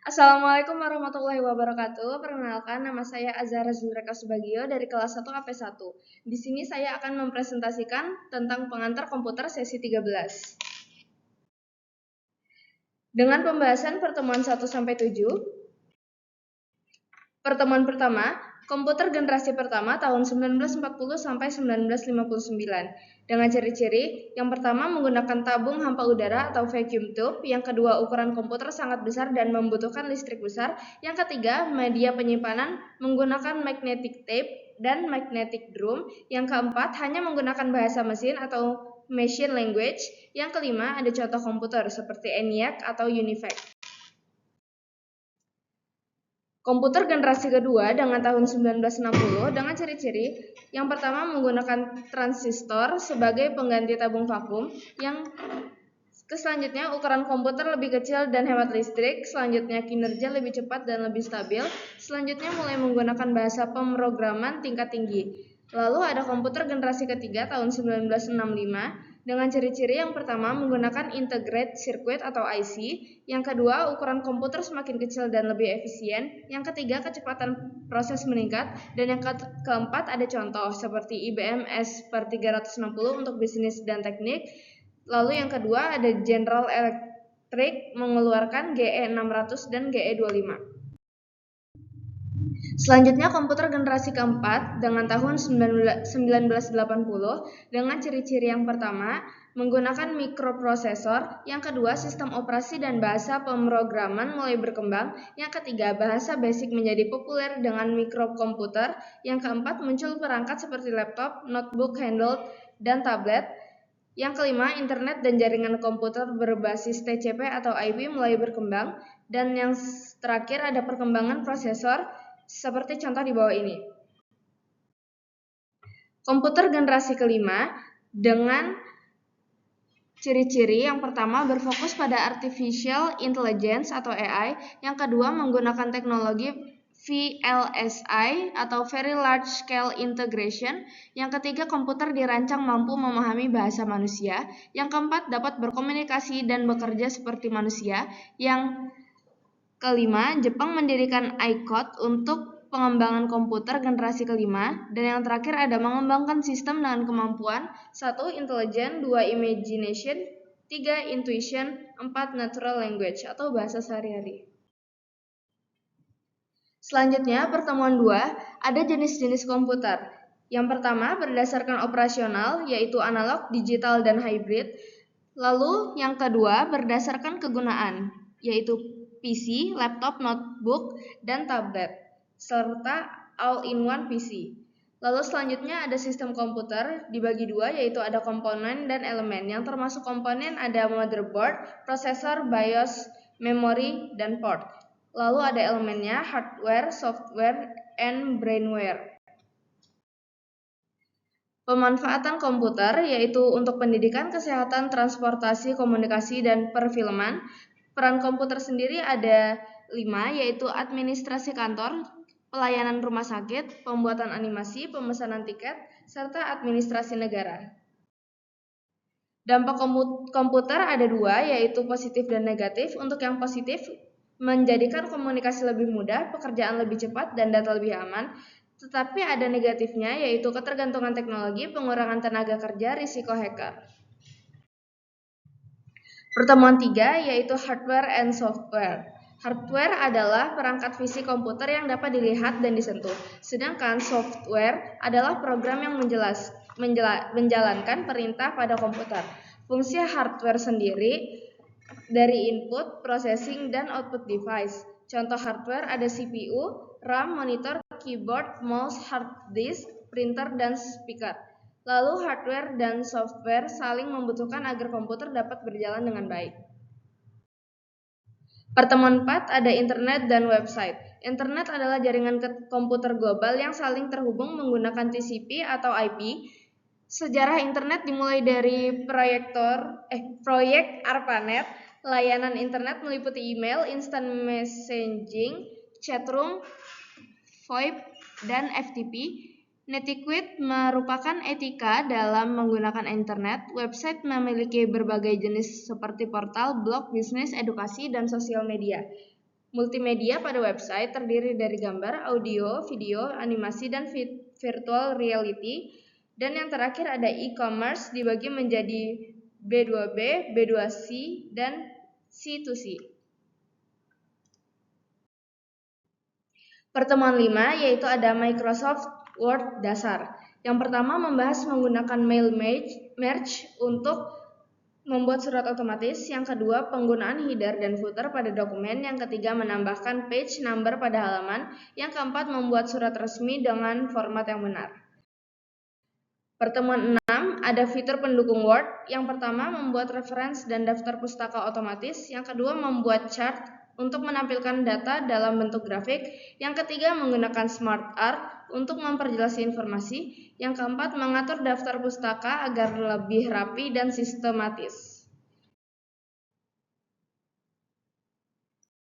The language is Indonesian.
Assalamualaikum warahmatullahi wabarakatuh. Perkenalkan, nama saya Azhara Zindreka Subagio dari kelas 1 AP1. Di sini saya akan mempresentasikan tentang pengantar komputer sesi 13. Dengan pembahasan pertemuan 1-7, pertemuan pertama, komputer generasi pertama tahun 1940 sampai 1959. Dengan ciri-ciri, yang pertama menggunakan tabung hampa udara atau vacuum tube, yang kedua ukuran komputer sangat besar dan membutuhkan listrik besar, yang ketiga media penyimpanan menggunakan magnetic tape dan magnetic drum, yang keempat hanya menggunakan bahasa mesin atau machine language, yang kelima ada contoh komputer seperti ENIAC atau UNIVAC. Komputer generasi kedua dengan tahun 1960 dengan ciri-ciri yang pertama menggunakan transistor sebagai pengganti tabung vakum, yang selanjutnya ukuran komputer lebih kecil dan hemat listrik, selanjutnya kinerja lebih cepat dan lebih stabil, selanjutnya mulai menggunakan bahasa pemrograman tingkat tinggi. Lalu ada komputer generasi ketiga tahun 1965 dengan ciri-ciri yang pertama menggunakan integrated circuit atau IC, yang kedua ukuran komputer semakin kecil dan lebih efisien, yang ketiga kecepatan proses meningkat, dan yang keempat ada contoh seperti IBM S/360 untuk bisnis dan teknik. Lalu yang kedua ada General Electric mengeluarkan GE600 dan GE25. Selanjutnya komputer generasi keempat dengan tahun 1980 dengan ciri-ciri yang pertama menggunakan mikroprosesor, yang kedua sistem operasi dan bahasa pemrograman mulai berkembang, yang ketiga bahasa basic menjadi populer dengan mikrokomputer, yang keempat muncul perangkat seperti laptop, notebook, handheld, dan tablet, yang kelima internet dan jaringan komputer berbasis TCP atau IP mulai berkembang, dan yang terakhir ada perkembangan prosesor seperti contoh di bawah ini. Komputer generasi kelima dengan ciri-ciri yang pertama berfokus pada artificial intelligence atau AI, yang kedua menggunakan teknologi VLSI atau Very Large Scale Integration, yang ketiga komputer dirancang mampu memahami bahasa manusia, yang keempat dapat berkomunikasi dan bekerja seperti manusia, yang kelima, Jepang mendirikan ICOT untuk pengembangan komputer generasi kelima, dan yang terakhir ada mengembangkan sistem dengan kemampuan 1. Intelligent, 2. Imagination, 3. Intuition, 4. Natural Language atau bahasa sehari-hari. Selanjutnya, pertemuan 2, ada jenis-jenis komputer. Yang pertama, berdasarkan operasional, yaitu analog, digital, dan hybrid. Lalu, yang kedua, berdasarkan kegunaan, yaitu PC, laptop, notebook, dan tablet, serta all-in-one PC. Lalu selanjutnya ada sistem komputer dibagi dua, yaitu ada komponen dan elemen. Yang termasuk komponen ada motherboard, prosesor, BIOS, memori, dan port. Lalu ada elemennya hardware, software, and brainware. Pemanfaatan komputer yaitu untuk pendidikan, kesehatan, transportasi, komunikasi, dan perfilman. Peran komputer sendiri ada 5, yaitu administrasi kantor, pelayanan rumah sakit, pembuatan animasi, pemesanan tiket, serta administrasi negara. Dampak komputer ada 2, yaitu positif dan negatif. Untuk yang positif, menjadikan komunikasi lebih mudah, pekerjaan lebih cepat, dan data lebih aman. Tetapi ada negatifnya, yaitu ketergantungan teknologi, pengurangan tenaga kerja, risiko hacker. Pertemuan 3 yaitu hardware and software. Hardware adalah perangkat fisik komputer yang dapat dilihat dan disentuh, sedangkan software adalah program yang menjalankan perintah pada komputer. Fungsi hardware sendiri dari input, processing, dan output device. Contoh hardware ada CPU, RAM, monitor, keyboard, mouse, hard disk, printer, dan speaker. Lalu hardware dan software saling membutuhkan agar komputer dapat berjalan dengan baik. Pertemuan 4 ada internet dan website. Internet adalah jaringan komputer global yang saling terhubung menggunakan TCP atau IP. Sejarah internet dimulai dari proyek ARPANET. Layanan internet meliputi email, instant messaging, chatroom, VoIP, dan FTP. Netiquette merupakan etika dalam menggunakan internet. Website memiliki berbagai jenis seperti portal, blog, bisnis, edukasi, dan sosial media. Multimedia pada website terdiri dari gambar, audio, video, animasi, dan virtual reality. Dan yang terakhir ada e-commerce dibagi menjadi B2B, B2C, dan C2C. Pertemuan 5 yaitu ada Microsoft Word dasar. Yang pertama membahas menggunakan mail merge untuk membuat surat otomatis. Yang kedua, penggunaan header dan footer pada dokumen. Yang ketiga, menambahkan page number pada halaman. Yang keempat, membuat surat resmi dengan format yang benar. Pertemuan 6, ada fitur pendukung Word. Yang pertama, membuat reference dan daftar pustaka otomatis. Yang kedua, membuat chart untuk menampilkan data dalam bentuk grafik. Yang ketiga, menggunakan Smart Art untuk memperjelas informasi. Yang keempat, mengatur daftar pustaka agar lebih rapi dan sistematis.